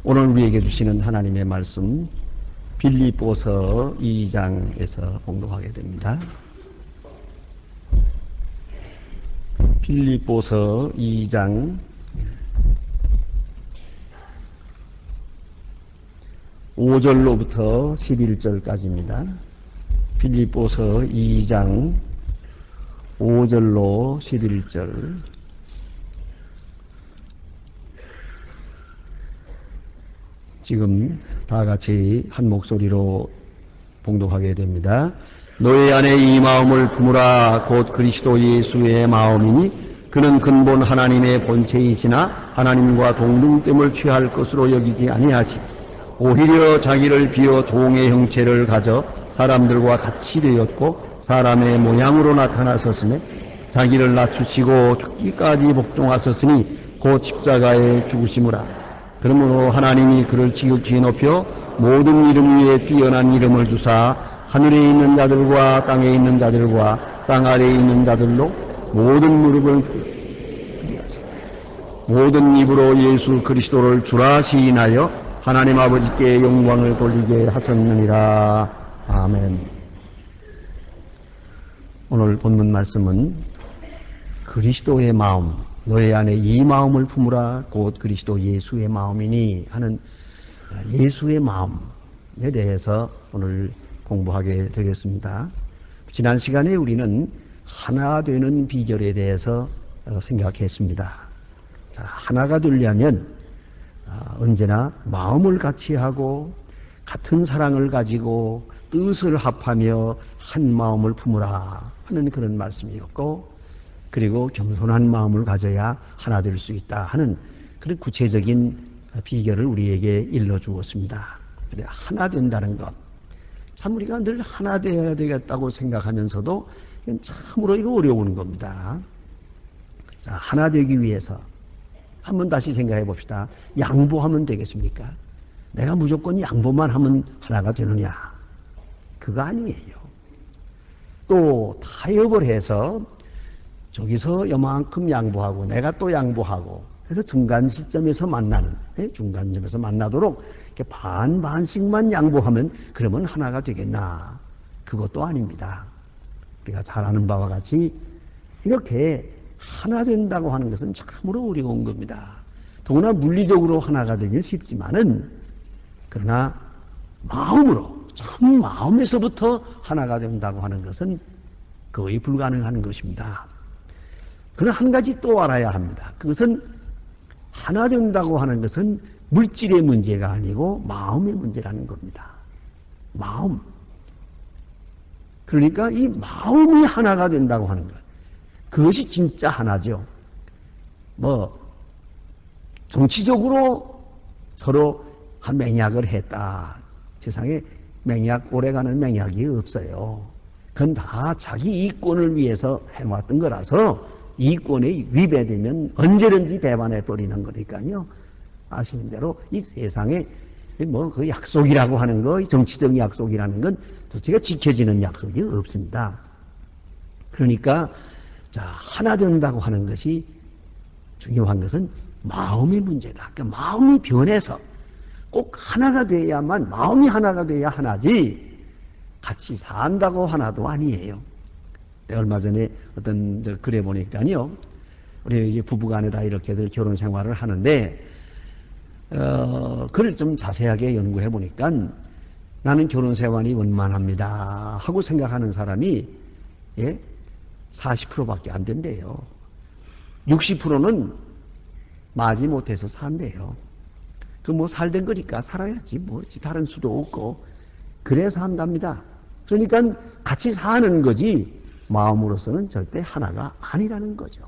오늘 우리에게 주시는 하나님의 말씀 빌립보서 2장에서 봉독하게 됩니다. 빌립보서 2장 5절로부터 11절까지입니다. 빌립보서 2장 5절로 11절. 지금 다 같이 한 목소리로 봉독하게 됩니다. 너희 안에 이 마음을 품으라. 곧 그리스도 예수의 마음이니 그는 근본 하나님의 본체이시나 하나님과 동등됨을 취할 것으로 여기지 아니하시고 오히려 자기를 비워 종의 형체를 가져 사람들과 같이 되었고 사람의 모양으로 나타나셨으며 자기를 낮추시고 죽기까지 복종하셨으니 곧 십자가에 죽으시므라. 그러므로 하나님이 그를 지극히 높여 모든 이름 위에 뛰어난 이름을 주사 하늘에 있는 자들과 땅에 있는 자들과 땅 아래에 있는 자들로 모든 무릎을 꿇으시고 모든 입으로 예수 그리스도를 주라 시인하여 하나님 아버지께 영광을 돌리게 하셨느니라. 아멘. 오늘 본문 말씀은 그리스도의 마음, 너희 안에 이 마음을 품으라. 곧 그리스도 예수의 마음이니 하는 예수의 마음에 대해서 오늘 공부하게 되겠습니다. 지난 시간에 우리는 하나 되는 비결에 대해서 생각했습니다. 자, 하나가 되려면 언제나 마음을 같이 하고 같은 사랑을 가지고 뜻을 합하며 한 마음을 품으라 하는 그런 말씀이었고, 그리고 겸손한 마음을 가져야 하나 될 수 있다 하는 그런 구체적인 비결을 우리에게 일러주었습니다. 하나 된다는 것, 참 우리가 늘 하나 되어야 되겠다고 생각하면서도 참으로 이거 어려운 겁니다. 자, 하나 되기 위해서 한번 다시 생각해 봅시다. 양보하면 되겠습니까? 내가 무조건 양보만 하면 하나가 되느냐? 그거 아니에요. 또 타협을 해서 저기서 요만큼 양보하고 내가 또 양보하고 그래서 중간 시점에서 만나는, 중간점에서 만나도록 이렇게 반반씩만 양보하면 그러면 하나가 되겠나? 그것도 아닙니다. 우리가 잘 아는 바와 같이 이렇게 하나 된다고 하는 것은 참으로 어려운 겁니다. 더구나 물리적으로 하나가 되긴 쉽지만은 그러나 마음으로, 참 마음에서부터 하나가 된다고 하는 것은 거의 불가능한 것입니다. 그러나 한 가지 또 알아야 합니다. 그것은 하나 된다고 하는 것은 물질의 문제가 아니고 마음의 문제라는 겁니다. 마음. 그러니까 이 마음이 하나가 된다고 하는 것. 그것이 진짜 하나죠. 정치적으로 서로 한 맹약을 했다. 세상에 맹약, 오래가는 맹약이 없어요. 그건 다 자기 이권을 위해서 해왔던 거라서 이권에 위배되면 언제든지 배반해 버리는 거니까요. 아시는 대로 이 세상에 그 약속이라고 하는 거, 정치적 약속이라는 건 도대체 지켜지는 약속이 없습니다. 그러니까 자, 하나 된다고 하는 것이 중요한 것은 마음의 문제다. 그러니까 마음이 변해서 꼭 하나가 돼야만, 마음이 하나가 돼야 하나지 같이 산다고 하나도 아니에요. 얼마 전에 어떤 글에 보니까요, 우리 이제 부부간에다 이렇게들 결혼 생활을 하는데 글을 좀 자세하게 연구해 보니까 나는 결혼 생활이 원만합니다 하고 생각하는 사람이 40%밖에 안 된대요. 60%는 마지 못해서 산대요. 그 살된 거니까 살아야지 다른 수도 없고 그래서 한답니다. 그러니까 같이 사는 거지 마음으로서는 절대 하나가 아니라는 거죠.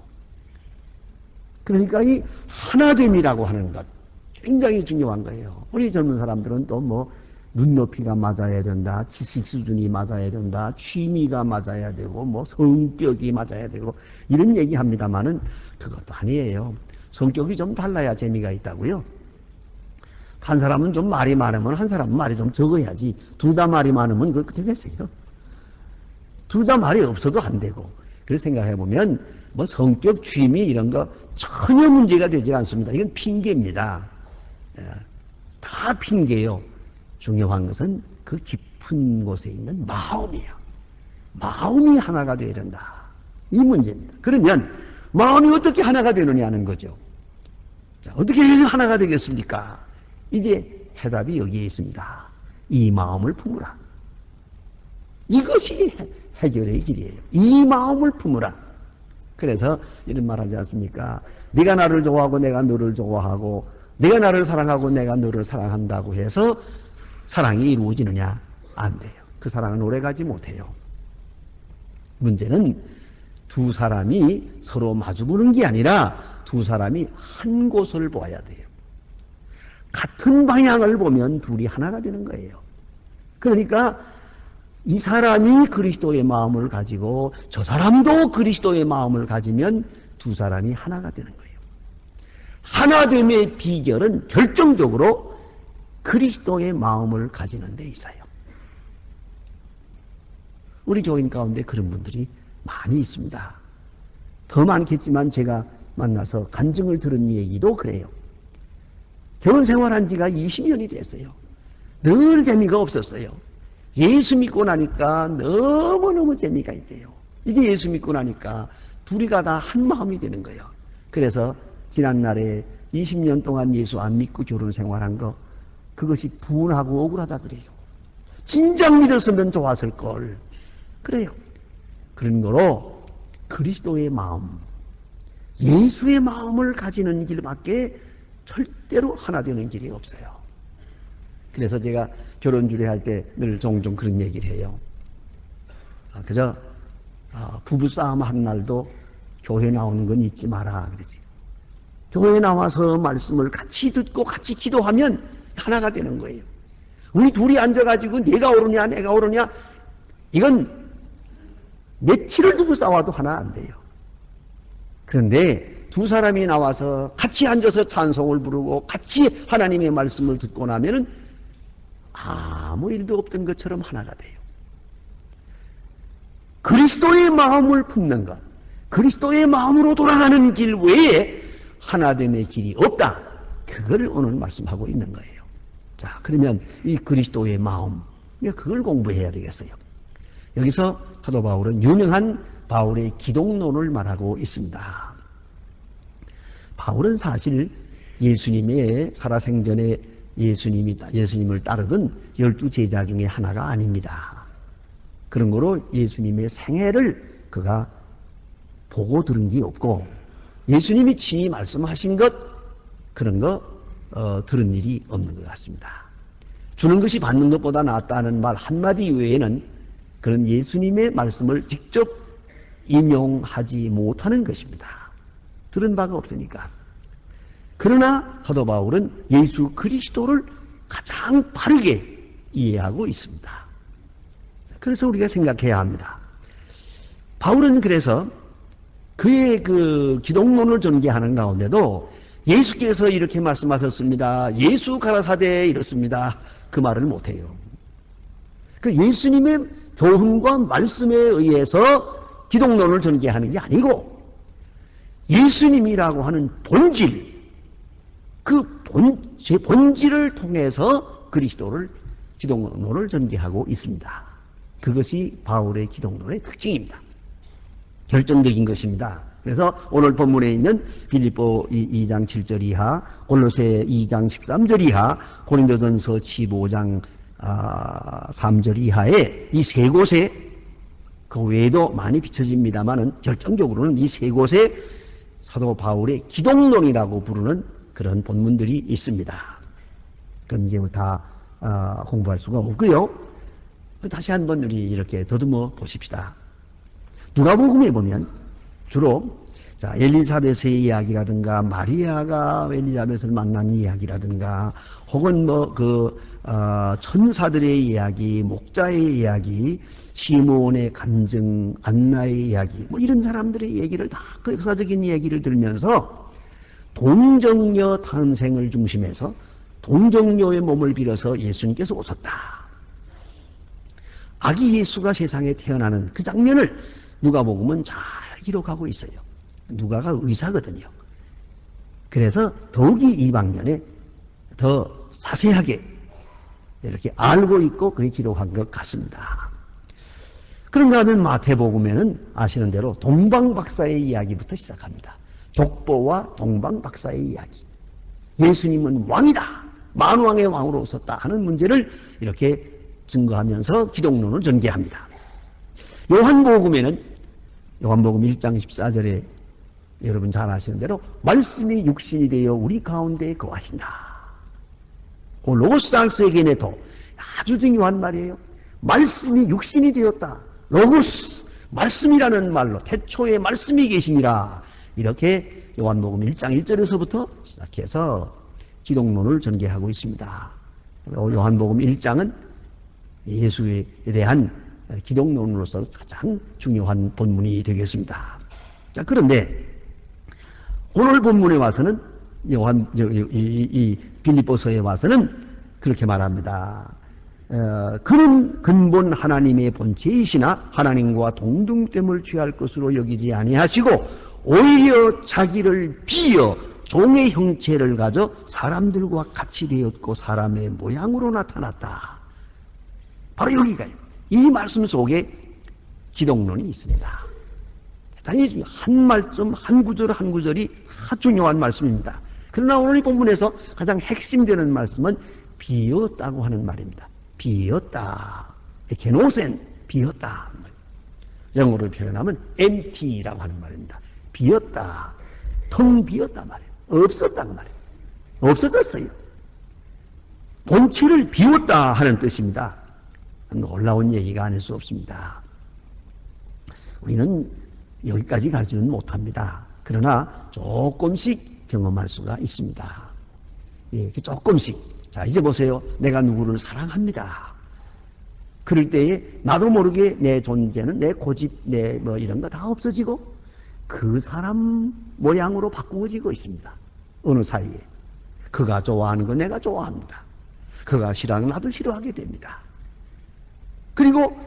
그러니까 이 하나됨이라고 하는 것 굉장히 중요한 거예요. 우리 젊은 사람들은 또 눈높이가 맞아야 된다, 지식 수준이 맞아야 된다, 취미가 맞아야 되고 성격이 맞아야 되고 이런 얘기 합니다만은 그것도 아니에요. 성격이 좀 달라야 재미가 있다고요. 한 사람은 좀 말이 많으면 한 사람은 말이 좀 적어야지. 둘 다 말이 많으면 그거 되겠어요? 둘 다 말이 없어도 안 되고. 그래서 생각해보면 성격, 취미 이런 거 전혀 문제가 되질 않습니다. 이건 핑계입니다. 다 핑계요. 중요한 것은 그 깊은 곳에 있는 마음이에요. 마음이 하나가 되어야 된다. 이 문제입니다. 그러면 마음이 어떻게 하나가 되느냐는 거죠. 자, 어떻게 하나가 되겠습니까? 이제 해답이 여기에 있습니다. 이 마음을 품으라. 이것이 해결의 길이에요. 이 마음을 품으라. 그래서 이런 말 하지 않습니까? 네가 나를 좋아하고 내가 너를 좋아하고 네가 나를 사랑하고 내가 너를 사랑한다고 해서 사랑이 이루어지느냐? 안 돼요. 그 사랑은 오래가지 못해요. 문제는 두 사람이 서로 마주보는 게 아니라 두 사람이 한 곳을 보아야 돼요. 같은 방향을 보면 둘이 하나가 되는 거예요. 그러니까 이 사람이 그리스도의 마음을 가지고 저 사람도 그리스도의 마음을 가지면 두 사람이 하나가 되는 거예요. 하나됨의 비결은 결정적으로 그리스도의 마음을 가지는 데 있어요. 우리 교인 가운데 그런 분들이 많이 있습니다. 더 많겠지만 제가 만나서 간증을 들은 얘기도 그래요. 결혼 생활한 지가 20년이 됐어요. 늘 재미가 없었어요. 예수 믿고 나니까 너무너무 재미가 있대요. 이제 예수 믿고 나니까 둘이가 다 한 마음이 되는 거예요. 그래서 지난날에 20년 동안 예수 안 믿고 결혼 생활한 거 그것이 분하고 억울하다 그래요. 진작 믿었으면 좋았을 걸. 그래요. 그런 거로 그리스도의 마음, 예수의 마음을 가지는 길밖에 절대로 하나 되는 길이 없어요. 그래서 제가 결혼 주례할 때 늘 종종 그런 얘기를 해요. 그저 부부싸움 한 날도 교회 나오는 건 잊지 마라 그러지. 교회 나와서 말씀을 같이 듣고 같이 기도하면 하나가 되는 거예요. 우리 둘이 앉아가지고 내가 옳으냐 내가 옳으냐 이건 며칠을 두고 싸워도 하나 안 돼요. 그런데 두 사람이 나와서 같이 앉아서 찬송을 부르고 같이 하나님의 말씀을 듣고 나면은 아무 일도 없던 것처럼 하나가 돼요. 그리스도의 마음을 품는 것, 그리스도의 마음으로 돌아가는 길 외에 하나됨의 길이 없다. 그걸 오늘 말씀하고 있는 거예요. 자, 그러면 이 그리스도의 마음, 그걸 공부해야 되겠어요. 여기서 사도 바울은 유명한 바울의 기독론을 말하고 있습니다. 바울은 사실 예수님의 살아생전에 예수님을 따르던 12제자 중에 하나가 아닙니다. 그런 거로 예수님의 생애를 그가 보고 들은 게 없고 예수님이 친히 말씀하신 것 그런 거 들은 일이 없는 것 같습니다. 주는 것이 받는 것보다 낫다는 말 한마디 외에는 그런 예수님의 말씀을 직접 인용하지 못하는 것입니다. 들은 바가 없으니까. 그러나 사도 바울은 예수 그리스도를 가장 바르게 이해하고 있습니다. 그래서 우리가 생각해야 합니다. 바울은 그래서 그의 그 기독론을 전개하는 가운데도 예수께서 이렇게 말씀하셨습니다. 예수 가라사대 이렇습니다. 그 말을 못해요. 그 예수님의 교훈과 말씀에 의해서 기독론을 전개하는 게 아니고 예수님이라고 하는 본질, 제 본질을 통해서 그리스도를 기독론을 전개하고 있습니다. 그것이 바울의 기독론의 특징입니다. 결정적인 것입니다. 그래서 오늘 본문에 있는 빌립보 2장 7절 이하, 골로새 2장 13절 이하, 고린도전서 15장 3절 이하에 이 세 곳에 그 외에도 많이 비춰집니다만은 결정적으로는 이 세 곳에 사도 바울의 기독론이라고 부르는 그런 본문들이 있습니다. 그건 이제 다 공부할 수가 없고요. 다시 한번 우리 이렇게 더듬어 보십시다. 누가복음에 보면 주로 엘리사벳의 이야기라든가 마리아가 엘리사벳을 만난 이야기라든가 혹은 천사들의 이야기, 목자의 이야기, 시몬의 간증, 안나의 이야기 이런 사람들의 얘기를 다 그 역사적인 얘기를 들으면서 동정녀 탄생을 중심해서 동정녀의 몸을 빌어서 예수님께서 오셨다. 아기 예수가 세상에 태어나는 그 장면을 누가복음은 잘 기록하고 있어요. 누가가 의사거든요. 그래서 더욱이 이 방면에 더 자세하게 이렇게 알고 있고 그렇게 기록한 것 같습니다. 그런가 하면 마태복음에는 아시는 대로 동방박사의 이야기부터 시작합니다. 족보와 동방박사의 이야기. 예수님은 왕이다. 만왕의 왕으로 오셨다 하는 문제를 이렇게 증거하면서 기독론을 전개합니다. 요한복음에는 요한복음 1장 14절에 여러분 잘 아시는 대로 말씀이 육신이 되어 우리 가운데 거하신다. 그 로고스 당스에게네도 아주 중요한 말이에요. 말씀이 육신이 되었다. 로고스, 말씀이라는 말로 태초에 말씀이 계시니라. 이렇게 요한복음 1장 1절에서부터 시작해서 기독론을 전개하고 있습니다. 요한복음 1장은 예수에 대한 기독론으로서 가장 중요한 본문이 되겠습니다. 자, 그런데 오늘 본문에 와서는 이 빌립보서에 와서는 그렇게 말합니다. 그는 근본 하나님의 본체이시나 하나님과 동등됨을 취할 것으로 여기지 아니하시고 오히려 자기를 비어 종의 형체를 가져 사람들과 같이 되었고 사람의 모양으로 나타났다. 바로 여기가요. 이 말씀 속에 기독론이 있습니다. 대단히 한 말씀, 한 구절, 한 구절이 아주 중요한 말씀입니다. 그러나 오늘 이 본문에서 가장 핵심되는 말씀은 비었다고 하는 말입니다. 비었다. 게노센, 비었다. 영어로 표현하면 empty라고 하는 말입니다. 비었다. 텅 비었다 말이에요. 없었다고 말이에요. 없어졌어요. 본체를 비웠다 하는 뜻입니다. 놀라운 얘기가 아닐 수 없습니다. 우리는 여기까지 가지는 못합니다. 그러나 조금씩 경험할 수가 있습니다. 예, 조금씩. 자, 이제 보세요. 내가 누구를 사랑합니다. 그럴 때에 나도 모르게 내 존재는 내 고집, 내 뭐 이런 거 다 없어지고 그 사람 모양으로 바꾸어지고 있습니다. 어느 사이에. 그가 좋아하는 거 내가 좋아합니다. 그가 싫어하는 거 나도 싫어하게 됩니다. 그리고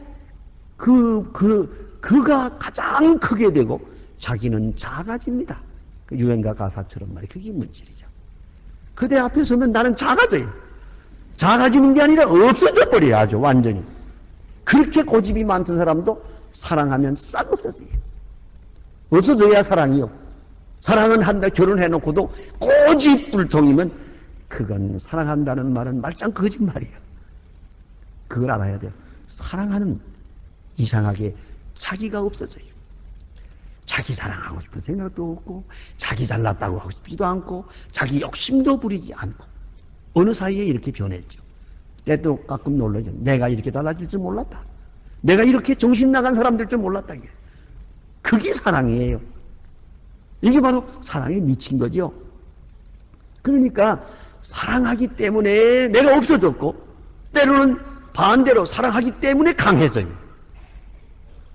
그가 가장 크게 되고 자기는 작아집니다. 그 유행가 가사처럼 말이에요. 그게 문제이죠. 그대 앞에 서면 나는 작아져요. 작아지는 게 아니라 없어져 버려요. 아주 완전히. 그렇게 고집이 많던 사람도 사랑하면 싹 없어져요. 없어져야 사랑이요. 사랑은 한다 결혼해놓고도 고집불통이면 그건 사랑한다는 말은 말짱 거짓말이에요. 그걸 알아야 돼요. 사랑하는 이상하게 자기가 없어져요. 자기 자랑하고 싶은 생각도 없고 자기 잘났다고 하고 싶지도 않고 자기 욕심도 부리지 않고 어느 사이에 이렇게 변했죠. 때도 가끔 놀라죠. 내가 이렇게 달라질 줄 몰랐다. 내가 이렇게 정신 나간 사람들 줄 몰랐다. 그게 사랑이에요. 이게 바로 사랑에 미친 거죠. 그러니까 사랑하기 때문에 내가 없어졌고 때로는 반대로 사랑하기 때문에 강해져요.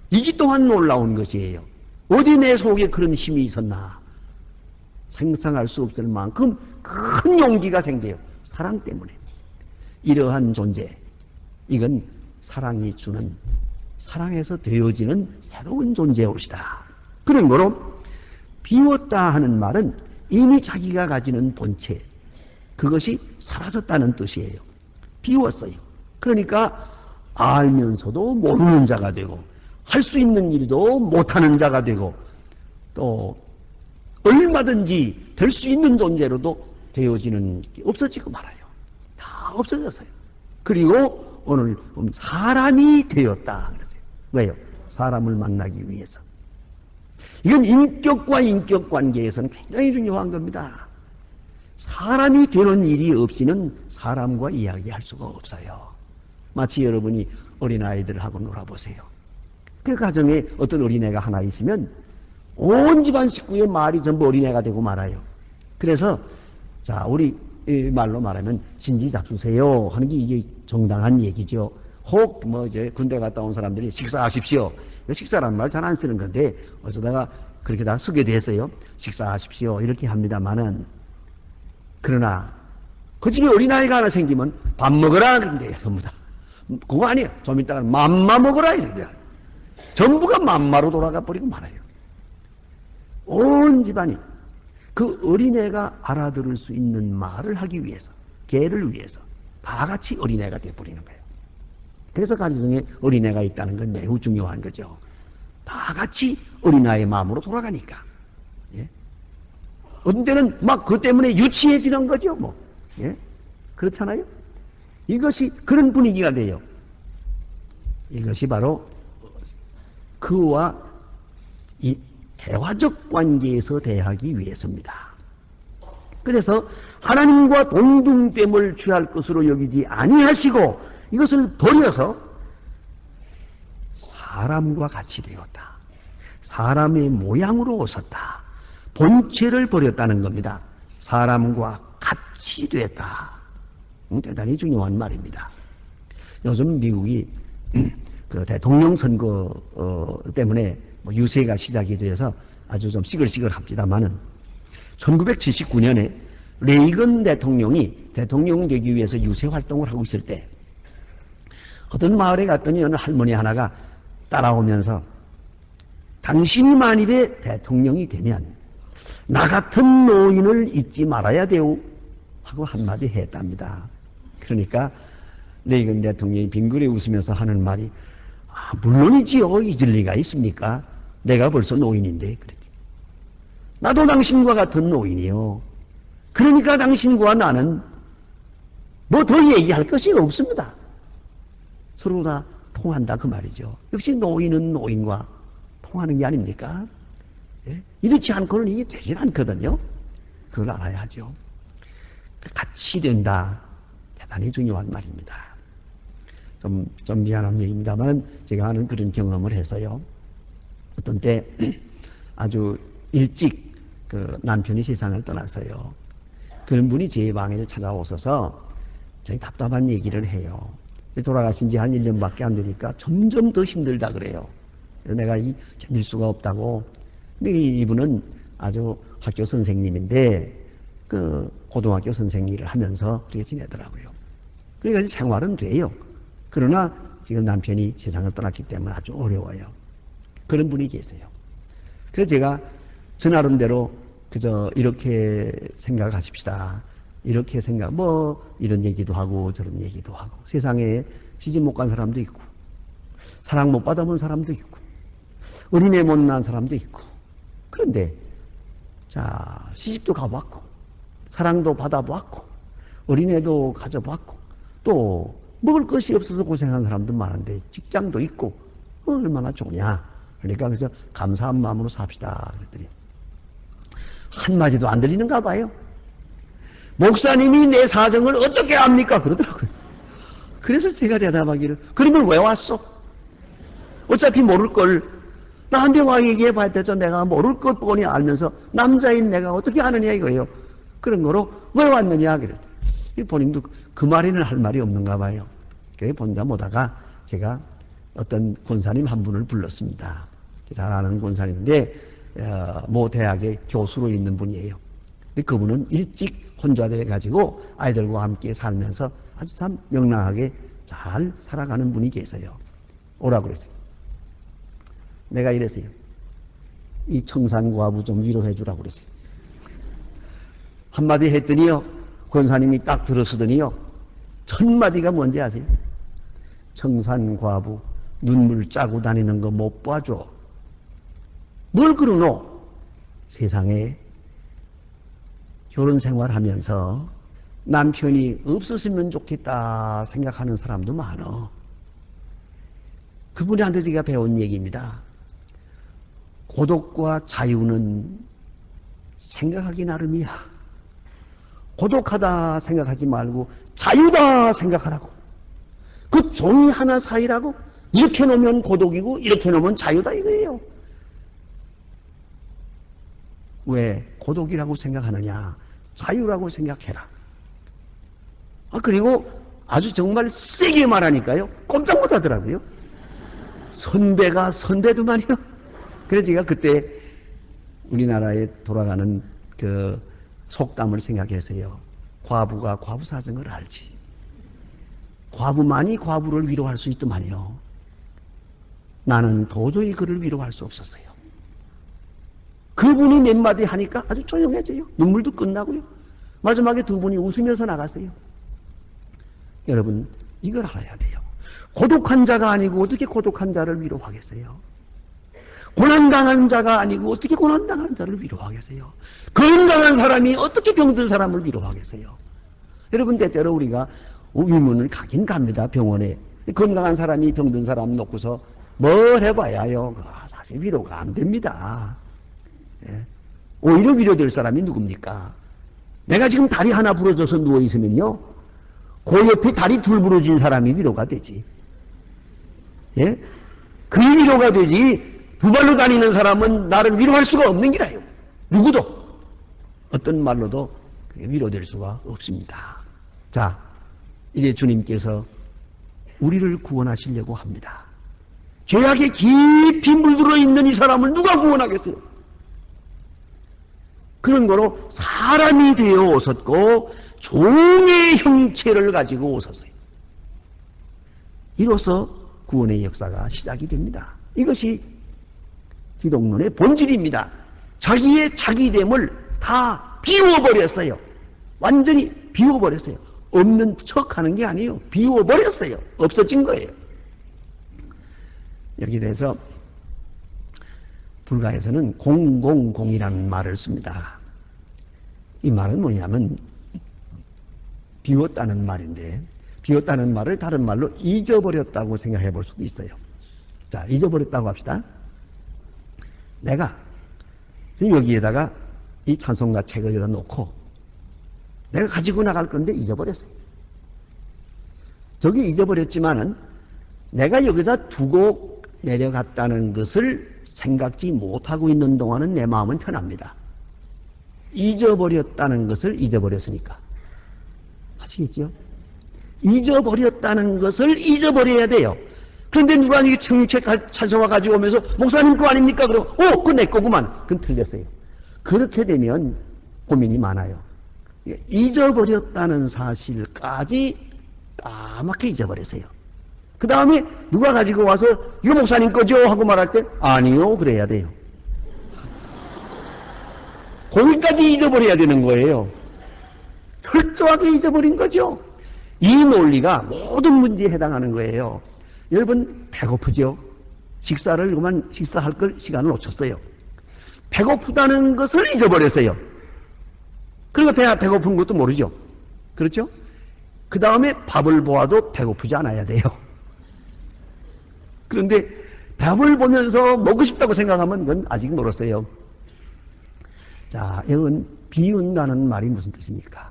이게 또한 놀라운 것이에요. 어디 내 속에 그런 힘이 있었나 상상할 수 없을 만큼 큰 용기가 생겨요. 사랑 때문에. 이러한 존재, 이건 사랑이 주는, 사랑에서 되어지는 새로운 존재의 옷이다. 그런 거로 비웠다 하는 말은 이미 자기가 가지는 본체, 그것이 사라졌다는 뜻이에요. 비웠어요. 그러니까 알면서도 모르는 자가 되고 할 수 있는 일도 못하는 자가 되고 또 얼마든지 될 수 있는 존재로도 되어지는 게 없어지고 말아요. 다 없어졌어요. 그리고 오늘 보면 사람이 되었다 그러세요. 왜요? 사람을 만나기 위해서. 이건 인격과 인격 관계에서는 굉장히 중요한 겁니다. 사람이 되는 일이 없이는 사람과 이야기할 수가 없어요. 마치 여러분이 어린아이들하고 놀아보세요. 그 가정에 어떤 어린애가 하나 있으면 온 집안 식구의 말이 전부 어린애가 되고 말아요. 그래서 자, 우리 말로 말하면 진지잡수세요 하는 게 이게 정당한 얘기죠. 혹 뭐 이제 군대 갔다 온 사람들이 식사하십시오. 식사라는 말 잘 안 쓰는 건데 어쩌다가 그렇게 다 쓰게 됐어요. 식사하십시오 이렇게 합니다만은 그러나 그 집에 어린아이가 하나 생기면 밥 먹어라 그런데 전부 다 그거 아니에요. 좀 이따가 맘마 먹어라 이래요. 전부가 맘마로 돌아가 버리고 말아요. 온 집안이 그 어린애가 알아들을 수 있는 말을 하기 위해서 개를 위해서 다 같이 어린애가 되어버리는 거예요. 그래서 가정에 어린애가 있다는 건 매우 중요한 거죠. 다 같이 어린아이의 마음으로 돌아가니까. 예? 어떤 때는 막 그것 때문에 유치해지는 거죠, 뭐. 예? 그렇잖아요? 이것이 그런 분위기가 돼요. 이것이 바로 그와 이 대화적 관계에서 대하기 위해서입니다. 그래서 하나님과 동등됨을 취할 것으로 여기지 아니하시고 이것을 버려서 사람과 같이 되었다. 사람의 모양으로 오셨다. 본체를 버렸다는 겁니다. 사람과 같이 됐다. 대단히 중요한 말입니다. 요즘 미국이 그 대통령 선거 때문에 유세가 시작이 돼서 아주 좀 시끌시끌합니다만은 1979년에 레이건 대통령이 대통령 되기 위해서 유세 활동을 하고 있을 때 어떤 마을에 갔더니 어느 할머니 하나가 따라오면서 당신이 만일에 대통령이 되면 나 같은 노인을 잊지 말아야 돼요 하고 한마디 했답니다. 그러니까 레이건 대통령이 빙그레 웃으면서 하는 말이 물론이지요. 잊을 리가 있습니까? 내가 벌써 노인인데. 그랬지. 나도 당신과 같은 노인이요. 그러니까 당신과 나는 뭐 더 얘기할 것이 없습니다. 서로 다 통한다 그 말이죠. 역시 노인은 노인과 통하는 게 아닙니까? 예? 이렇지 않고는 이게 되질 않거든요. 그걸 알아야 하죠. 같이 된다. 대단히 중요한 말입니다. 좀 미안한 얘기입니다만 제가 하는 그런 경험을 해서요. 어떤 때 아주 일찍 그 남편이 세상을 떠났어요. 그런 분이 제 방에 찾아오셔서 저희 답답한 얘기를 해요. 돌아가신 지 한 1년밖에 안 되니까 점점 더 힘들다 그래요. 내가 견딜 수가 없다고. 근데 이분은 아주 학교 선생님인데 그 고등학교 선생 일을 하면서 그렇게 지내더라고요. 그러니까 생활은 돼요. 그러나 지금 남편이 세상을 떠났기 때문에 아주 어려워요. 그런 분이 계세요. 그래서 제가 저 나름대로 그저 이렇게 생각하십시다. 이렇게 이런 얘기도 하고 저런 얘기도 하고 세상에 시집 못 간 사람도 있고 사랑 못 받아본 사람도 있고 어린애 못 낳은 사람도 있고 그런데 자 시집도 가봤고 사랑도 받아봤고 어린애도 가져봤고 또 먹을 것이 없어서 고생한 사람도 많은데 직장도 있고 얼마나 좋냐. 그러니까 그래서 감사한 마음으로 삽시다 그랬더니 한마디도 안 들리는가 봐요. 목사님이 내 사정을 어떻게 압니까? 그러더라고요. 그래서 제가 대답하기를 그러면 왜 왔어? 어차피 모를 걸 나한테 와 얘기해 봐야 되죠. 내가 모를 것 뻔히 알면서 남자인 내가 어떻게 아느냐 이거예요. 그런 거로 왜 왔느냐 그랬더니 본인도 그 말에는 할 말이 없는가 봐요. 그래 본다 보다가 제가 어떤 권사님 한 분을 불렀습니다. 잘 아는 권사님인데 모 대학의 교수로 있는 분이에요. 그분은 일찍 혼자돼 가지고 아이들과 함께 살면서 아주 참 명랑하게 잘 살아가는 분이 계세요. 오라고 그랬어요. 내가 이랬어요. 이 청산과부 좀 위로해 주라고 그랬어요. 한마디 했더니요. 권사님이 딱 들어서더니요. 첫마디가 뭔지 아세요? 청산과부 눈물 짜고 다니는 거 못 봐줘. 뭘 그러노? 세상에 결혼 생활하면서 남편이 없었으면 좋겠다 생각하는 사람도 많어. 그분한테 제가 배운 얘기입니다. 고독과 자유는 생각하기 나름이야. 고독하다 생각하지 말고 자유다 생각하라고. 그 종이 하나 사이라고. 이렇게 놓으면 고독이고 이렇게 놓으면 자유다 이거예요. 왜 고독이라고 생각하느냐? 자유라고 생각해라. 그리고 아주 정말 세게 말하니까요. 꼼짝 못 하더라고요. 선배가 선배도만요. 그래서 제가 그때 우리나라에 돌아가는 그 속담을 생각해서요. 과부가 과부 사정을 알지. 과부만이 과부를 위로할 수 있더만요. 나는 도저히 그를 위로할 수 없었어요. 그분이 몇 마디 하니까 아주 조용해져요. 눈물도 끝나고요. 마지막에 두 분이 웃으면서 나갔어요. 여러분 이걸 알아야 돼요. 고독한 자가 아니고 어떻게 고독한 자를 위로하겠어요? 고난당한 자가 아니고 어떻게 고난당한 자를 위로하겠어요? 건강한 사람이 어떻게 병든 사람을 위로하겠어요? 여러분 때때로 우리가 의문을 가긴 갑니다. 병원에 건강한 사람이 병든 사람 놓고서 뭘 해봐야요 사실 위로가 안 됩니다. 예. 오히려 위로될 사람이 누굽니까? 내가 지금 다리 하나 부러져서 누워있으면요 그 옆에 다리 둘 부러진 사람이 위로가 되지. 예? 그 위로가 되지 두 발로 다니는 사람은 나를 위로할 수가 없는 기라요. 누구도 어떤 말로도 위로될 수가 없습니다. 자, 이제 주님께서 우리를 구원하시려고 합니다. 죄악에 깊이 물들어 있는 이 사람을 누가 구원하겠어요? 그런 거로 사람이 되어 오셨고 종의 형체를 가지고 오셨어요. 이로써 구원의 역사가 시작이 됩니다. 이것이 기독론의 본질입니다. 자기의 자기됨을 다 비워버렸어요. 완전히 비워버렸어요. 없는 척하는 게 아니에요. 비워버렸어요. 없어진 거예요. 여기 대해서 불가에서는 공공공이라는 말을 씁니다. 이 말은 뭐냐면 비웠다는 말인데 비웠다는 말을 다른 말로 잊어버렸다고 생각해 볼 수도 있어요. 자, 잊어버렸다고 합시다. 내가 지금 여기에다가 이 찬송가 책을 여기다 놓고 내가 가지고 나갈 건데 잊어버렸어요. 저기 잊어버렸지만은 내가 여기다 두고 내려갔다는 것을 생각지 못하고 있는 동안은 내 마음은 편합니다. 잊어버렸다는 것을 잊어버렸으니까. 아시겠죠? 잊어버렸다는 것을 잊어버려야 돼요. 그런데 누가 이게 청책 찬송가 가지고 오면서 목사님 거 아닙니까? 그러고 그거 내 거구만. 그건 틀렸어요. 그렇게 되면 고민이 많아요. 잊어버렸다는 사실까지 까맣게 잊어버렸어요. 그 다음에 누가 가지고 와서 이거 목사님 거죠? 하고 말할 때 아니요 그래야 돼요. 거기까지 잊어버려야 되는 거예요. 철저하게 잊어버린 거죠. 이 논리가 모든 문제에 해당하는 거예요. 여러분 배고프죠? 식사를 그만 식사할 걸 시간을 놓쳤어요. 배고프다는 것을 잊어버렸어요. 그러니까 배고픈 것도 모르죠. 그렇죠? 그 다음에 밥을 보아도 배고프지 않아야 돼요. 그런데 밥을 보면서 먹고 싶다고 생각하면 그건 아직 멀었어요. 자, 이건 비운다는 말이 무슨 뜻입니까?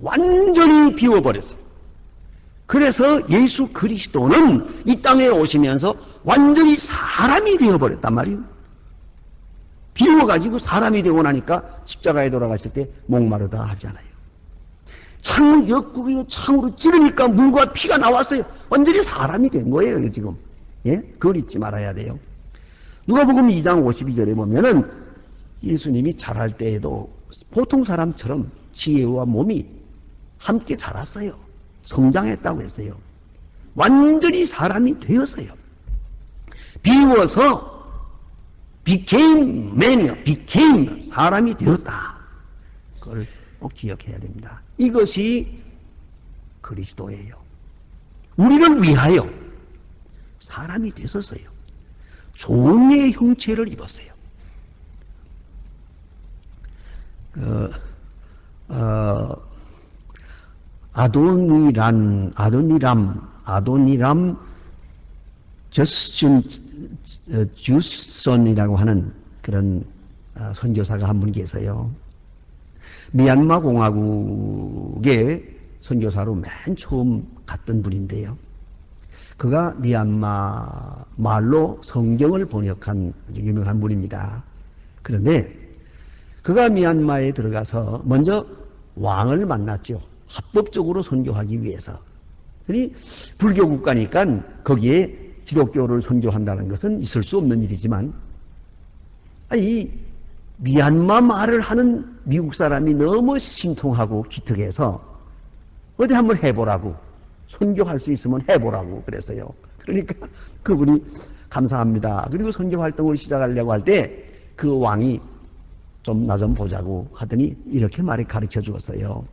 완전히 비워버렸어요. 그래서 예수 그리스도는 이 땅에 오시면서 완전히 사람이 되어버렸단 말이에요. 비워가지고 사람이 되고 나니까 십자가에 돌아가실 때 목마르다 하잖아요. 창을 옆구리로 창으로 찌르니까 물과 피가 나왔어요. 완전히 사람이 된 거예요, 지금. 예? 그걸 잊지 말아야 돼요. 누가복음 2장 52절에 보면은 예수님이 자랄 때에도 보통 사람처럼 지혜와 몸이 함께 자랐어요. 성장했다고 했어요. 완전히 사람이 되었어요. 비워서 became man이요. became 사람이 되었다. 그걸 꼭 기억해야 됩니다. 이것이 그리스도예요. 우리를 위하여 사람이 되었어요. 종의 형체를 입었어요. 아도니람 주슨이라고 하는 그런 선교사가 한 분 계세요. 미얀마 공화국의 선교사로 맨 처음 갔던 분인데요. 그가 미얀마 말로 성경을 번역한 아주 유명한 분입니다. 그런데 그가 미얀마에 들어가서 먼저 왕을 만났죠. 합법적으로 선교하기 위해서. 그러니 불교 국가니까 거기에 기독교를 선교한다는 것은 있을 수 없는 일이지만 이 미얀마 말을 하는 미국 사람이 너무 신통하고 기특해서 어디 한번 해보라고, 선교할 수 있으면 해보라고 그랬어요. 그러니까 그분이 감사합니다. 그리고 선교 활동을 시작하려고 할 때 그 왕이 좀 나 좀 보자고 하더니 이렇게 말을 가르쳐 주었어요.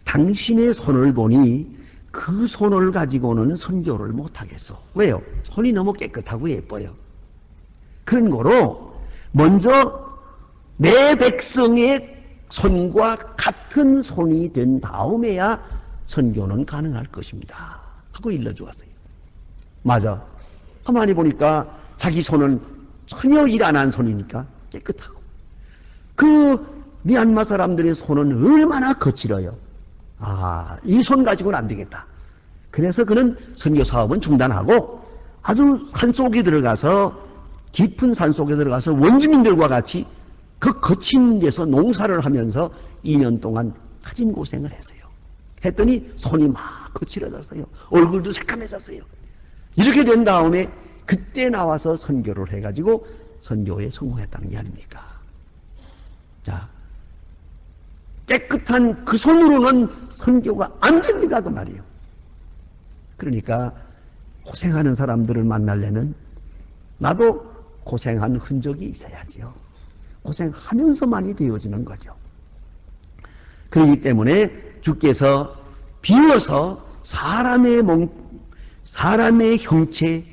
당신의 손을 보니 그 손을 가지고는 선교를 못하겠어. 왜요? 손이 너무 깨끗하고 예뻐요. 그런 거로 먼저 내 백성의 손과 같은 손이 된 다음에야 선교는 가능할 것입니다 하고 일러주었어요. 맞아. 가만히 보니까 자기 손은 전혀 일 안 한 손이니까 깨끗하고, 그 미얀마 사람들의 손은 얼마나 거칠어요. 이 손 가지고는 안 되겠다. 그래서 그는 선교 사업은 중단하고 아주 산속에 들어가서, 깊은 산속에 들어가서 원주민들과 같이 그 거친 데서 농사를 하면서 2년 동안 가진 고생을 했어요. 했더니 손이 막 거칠어졌어요. 얼굴도 새카매졌어요. 이렇게 된 다음에 그때 나와서 선교를 해가지고 선교에 성공했다는 게 아닙니까? 자, 깨끗한 그 손으로는 선교가 안 됩니다, 그 말이에요. 그러니까 고생하는 사람들을 만나려면 나도 고생한 흔적이 있어야지요. 고생하면서만이 되어지는 거죠. 그렇기 때문에 주께서 비워서 사람의 형체,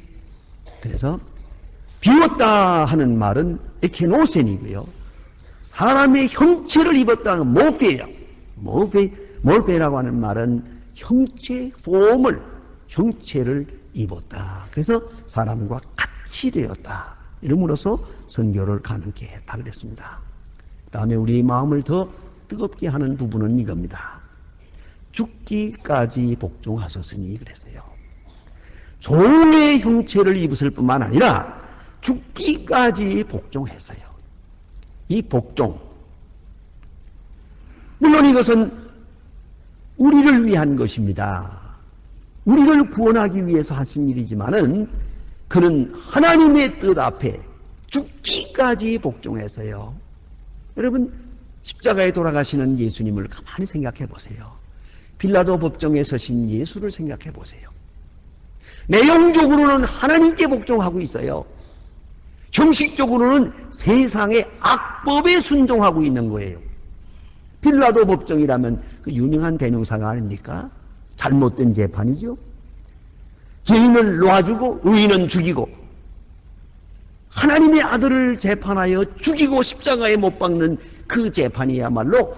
그래서 비웠다 하는 말은 에케노센이고요. 사람의 형체를 입었다는 모페예요. 모페라고 하는 말은 형체, 형체를 입었다. 그래서 사람과 같이 되었다. 이름으로써 선교를 가능케 했다 그랬습니다. 그 다음에 우리 마음을 더 뜨겁게 하는 부분은 이겁니다. 죽기까지 복종하셨으니 그랬어요. 종의 형체를 입었을 뿐만 아니라 죽기까지 복종했어요. 이 복종, 물론 이것은 우리를 위한 것입니다. 우리를 구원하기 위해서 하신 일이지만은 그는 하나님의 뜻 앞에 죽기까지 복종했어요. 여러분, 십자가에 돌아가시는 예수님을 가만히 생각해 보세요. 빌라도 법정에 서신 예수를 생각해 보세요. 내용적으로는 하나님께 복종하고 있어요. 형식적으로는 세상의 악법에 순종하고 있는 거예요. 빌라도 법정이라면 그 유명한 대명사가 아닙니까? 잘못된 재판이죠. 죄인을 놓아주고 의인은 죽이고, 하나님의 아들을 재판하여 죽이고 십자가에 못 박는 그 재판이야말로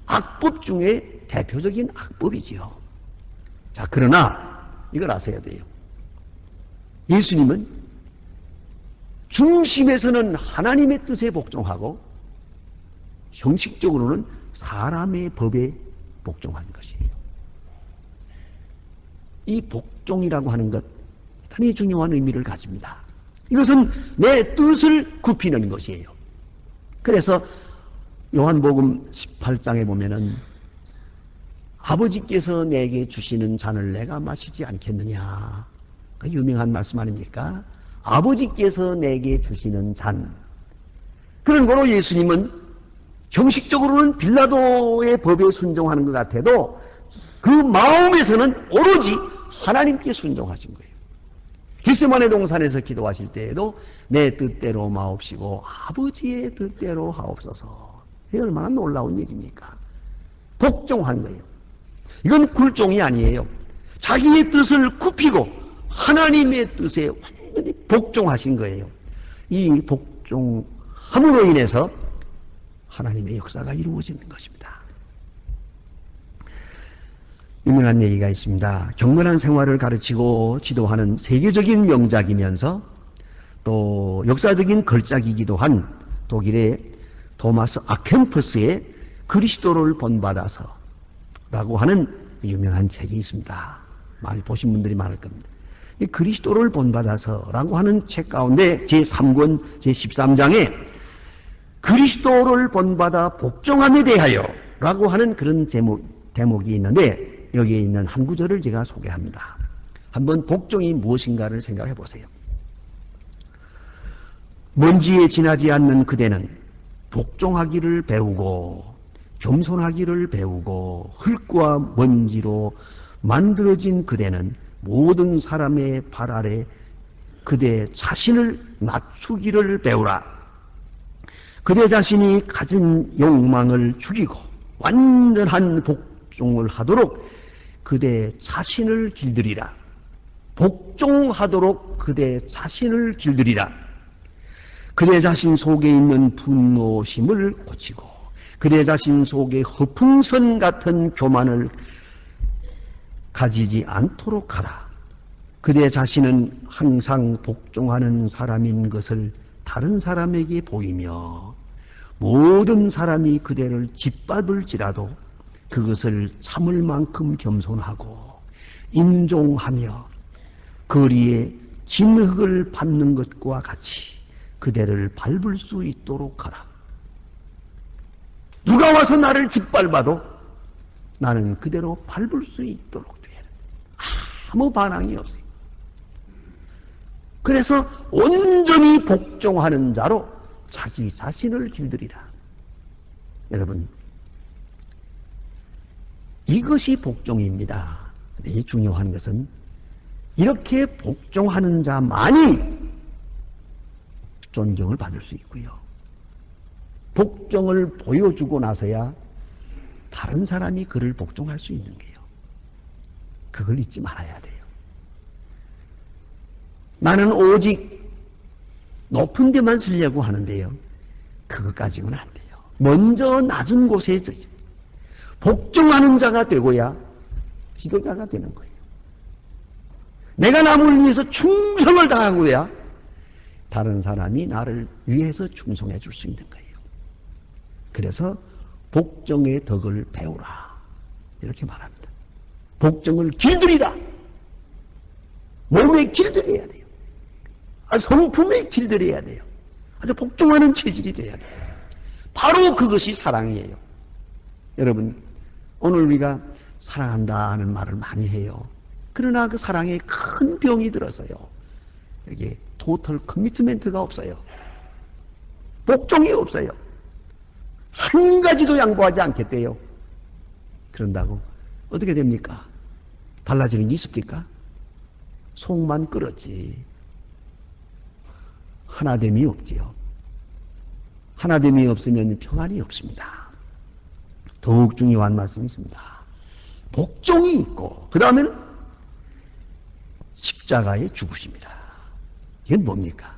악법 중에 대표적인 악법이지요. 자, 그러나 이걸 아셔야 돼요. 예수님은 중심에서는 하나님의 뜻에 복종하고 형식적으로는 사람의 법에 복종하는 것이에요. 이 복종이라고 하는 것 대단히 중요한 의미를 가집니다. 이것은 내 뜻을 굽히는 것이에요. 그래서 요한복음 18장에 보면은 아버지께서 내게 주시는 잔을 내가 마시지 않겠느냐, 그 유명한 말씀 아닙니까? 아버지께서 내게 주시는 잔. 그런 거로 예수님은 형식적으로는 빌라도의 법에 순종하는 것 같아도 그 마음에서는 오로지 하나님께 순종하신 거예요. 겟세마네 동산에서 기도하실 때에도 내 뜻대로 마옵시고 아버지의 뜻대로 하옵소서. 이게 얼마나 놀라운 얘기입니까? 복종한 거예요. 이건 굴종이 아니에요. 자기의 뜻을 굽히고 하나님의 뜻에 완전히 복종하신 거예요. 이 복종함으로 인해서 하나님의 역사가 이루어지는 것입니다. 유명한 얘기가 있습니다. 경건한 생활을 가르치고 지도하는 세계적인 명작이면서 또 역사적인 걸작이기도 한 독일의 토마스 아켄퍼스의 그리스도를 본받아서 라고 하는 유명한 책이 있습니다. 많이 보신 분들이 많을 겁니다. 이 그리스도를 본받아서 라고 하는 책 가운데 제3권 제13장에 그리스도를 본받아 복종함에 대하여 라고 하는 그런 대목이 있는데 여기에 있는 한 구절을 제가 소개합니다. 한번 복종이 무엇인가를 생각해 보세요. 먼지에 지나지 않는 그대는 복종하기를 배우고 겸손하기를 배우고 흙과 먼지로 만들어진 그대는 모든 사람의 발 아래 그대 자신을 낮추기를 배우라. 그대 자신이 가진 욕망을 죽이고 완전한 복종을 하도록 그대 자신을 길들이라. 복종하도록 그대 자신을 길들이라. 그대 자신 속에 있는 분노심을 고치고 그대 자신 속에 허풍선 같은 교만을 가지지 않도록 하라. 그대 자신은 항상 복종하는 사람인 것을 다른 사람에게 보이며 모든 사람이 그대를 짓밟을지라도 그것을 참을 만큼 겸손하고 인종하며 거리에 진흙을 밟는 것과 같이 그대를 밟을 수 있도록 하라. 누가 와서 나를 짓밟아도 나는 그대로 밟을 수 있도록 되라. 아무 반항이 없어요. 그래서 온전히 복종하는 자로 자기 자신을 길들이라. 여러분, 이것이 복종입니다. 이 중요한 것은 이렇게 복종하는 자만이 존경을 받을 수 있고요. 복종을 보여주고 나서야 다른 사람이 그를 복종할 수 있는 거예요. 그걸 잊지 말아야 돼요. 나는 오직 높은 데만 서려고 하는데요. 그것 가지고는 안 돼요. 먼저 낮은 곳에 복종하는 자가 되고야 지도자가 되는 거예요. 내가 남을 위해서 충성을 다하고야 다른 사람이 나를 위해서 충성해 줄 수 있는 거예요. 그래서 복종의 덕을 배우라. 이렇게 말합니다. 복종을 길들이라. 몸에 길들여야 돼요. 성품에 길들여야 돼요. 아주 복종하는 체질이 돼야 돼요. 바로 그것이 사랑이에요. 여러분, 오늘 우리가 사랑한다 하는 말을 많이 해요. 그러나 그 사랑에 큰 병이 들어서요. 이게 토털 커미트멘트가 없어요. 복종이 없어요. 한 가지도 양보하지 않겠대요. 그런다고 어떻게 됩니까? 달라지는 게 있습니까? 속만 끓었지. 하나됨이 없지요. 하나됨이 없으면 평안이 없습니다. 더욱 중요한 말씀이 있습니다. 복종이 있고 그 다음에는 십자가의 죽으심이라. 이게 뭡니까?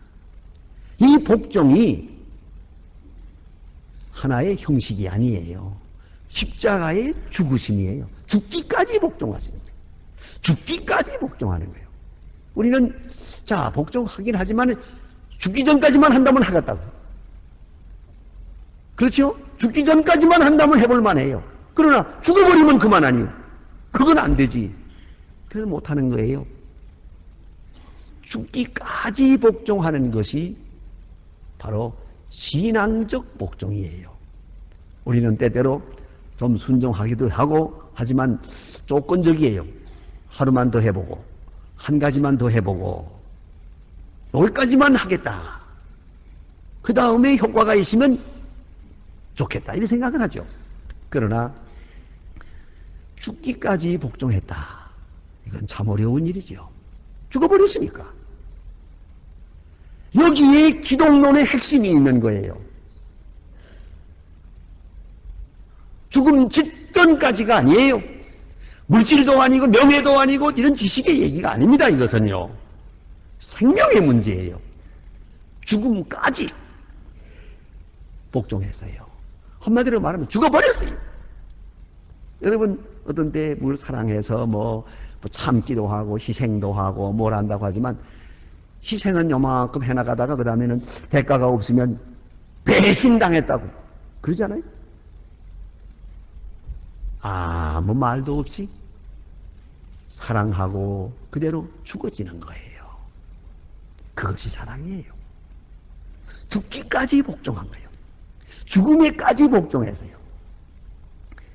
이 복종이 하나의 형식이 아니에요. 십자가의 죽으심이에요. 죽기까지 복종하시는 거예요. 죽기까지 복종하는 거예요. 우리는 자 복종하긴 하지만 죽기 전까지만 한다면 하겠다고. 그렇죠? 죽기 전까지만 한다면 해볼 만해요. 그러나 죽어버리면 그만 아니에요. 그건 안 되지. 그래서 못하는 거예요. 죽기까지 복종하는 것이 바로 신앙적 복종이에요. 우리는 때때로 좀 순종하기도 하고 하지만 조건적이에요. 하루만 더 해보고 한 가지만 더 해보고 여기까지만 하겠다. 그 다음에 효과가 있으면 좋겠다 이런 생각을 하죠. 그러나 죽기까지 복종했다. 이건 참 어려운 일이죠. 죽어버렸으니까. 여기에 기독론의 핵심이 있는 거예요. 죽음 직전까지가 아니에요. 물질도 아니고 명예도 아니고 이런 지식의 얘기가 아닙니다. 이것은요. 생명의 문제예요. 죽음까지 복종했어요. 한마디로 말하면 죽어버렸어요. 여러분 어떤 때 뭘 사랑해서 뭐 참기도 하고 희생도 하고 뭘 한다고 하지만 희생은 요만큼 해나가다가 그 다음에는 대가가 없으면 배신당했다고 그러잖아요. 아무 말도 없이 사랑하고 그대로 죽어지는 거예요. 그것이 사랑이에요. 죽기까지 복종한 거예요. 죽음에까지 복종해서요.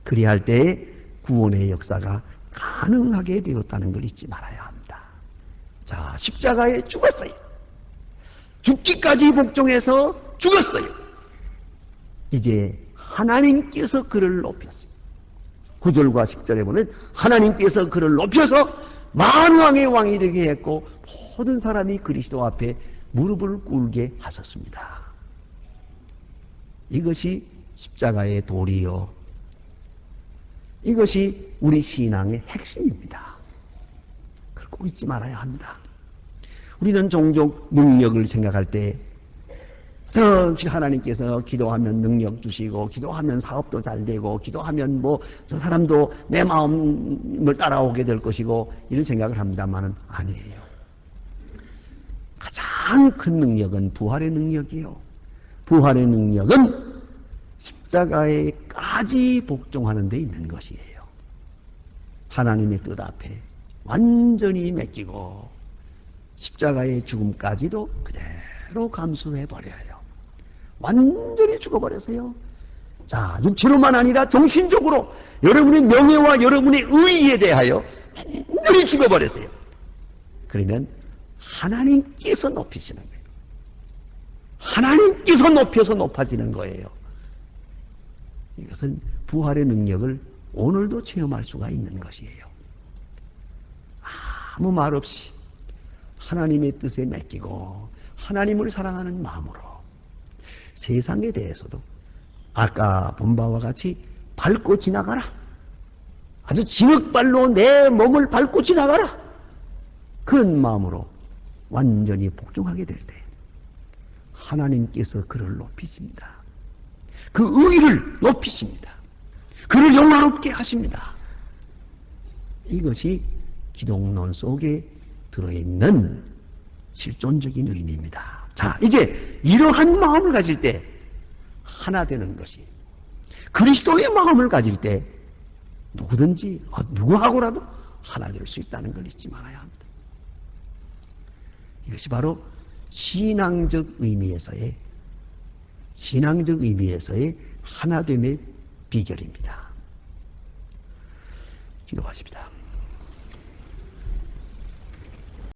그리할 때 구원의 역사가 가능하게 되었다는 걸 잊지 말아야 합니다. 자, 십자가에 죽었어요. 죽기까지 복종해서 죽었어요. 이제 하나님께서 그를 높였어요. 9절과 10절에 보면 하나님께서 그를 높여서 만왕의 왕이 되게 했고 모든 사람이 그리스도 앞에 무릎을 꿇게 하셨습니다. 이것이 십자가의 도리요 이것이 우리 신앙의 핵심입니다. 그걸 꼭 잊지 말아야 합니다. 우리는 종종 능력을 생각할 때 하나님께서 기도하면 능력 주시고, 기도하면 사업도 잘 되고, 기도하면 뭐 저 사람도 내 마음을 따라오게 될 것이고, 이런 생각을 합니다만은 아니에요. 가장 큰 능력은 부활의 능력이요. 부활의 능력은 십자가에까지 복종하는 데 있는 것이에요. 하나님의 뜻 앞에 완전히 맡기고 십자가의 죽음까지도 그대로 감수해버려요. 완전히 죽어버렸어요. 자, 육체로만 아니라 정신적으로 여러분의 명예와 여러분의 의의에 대하여 완전히 죽어버렸어요. 그러면 하나님께서 높이시는 거예요. 하나님께서 높여서 높아지는 거예요. 이것은 부활의 능력을 오늘도 체험할 수가 있는 것이에요. 아무 말 없이 하나님의 뜻에 맡기고 하나님을 사랑하는 마음으로 세상에 대해서도 아까 본 바와 같이 밟고 지나가라. 아주 진흙발로 내 몸을 밟고 지나가라. 그런 마음으로 완전히 복종하게 될 때 하나님께서 그를 높이십니다. 그 의를 높이십니다. 그를 영화롭게 하십니다. 이것이 기독론 속에 들어있는 실존적인 의미입니다. 자, 이제 이러한 마음을 가질 때 하나 되는 것이, 그리스도의 마음을 가질 때 누구든지 누구하고라도 하나 될 수 있다는 걸 잊지 말아야 합니다. 이것이 바로 신앙적 의미에서의 하나됨의 비결입니다. 기도하십시다.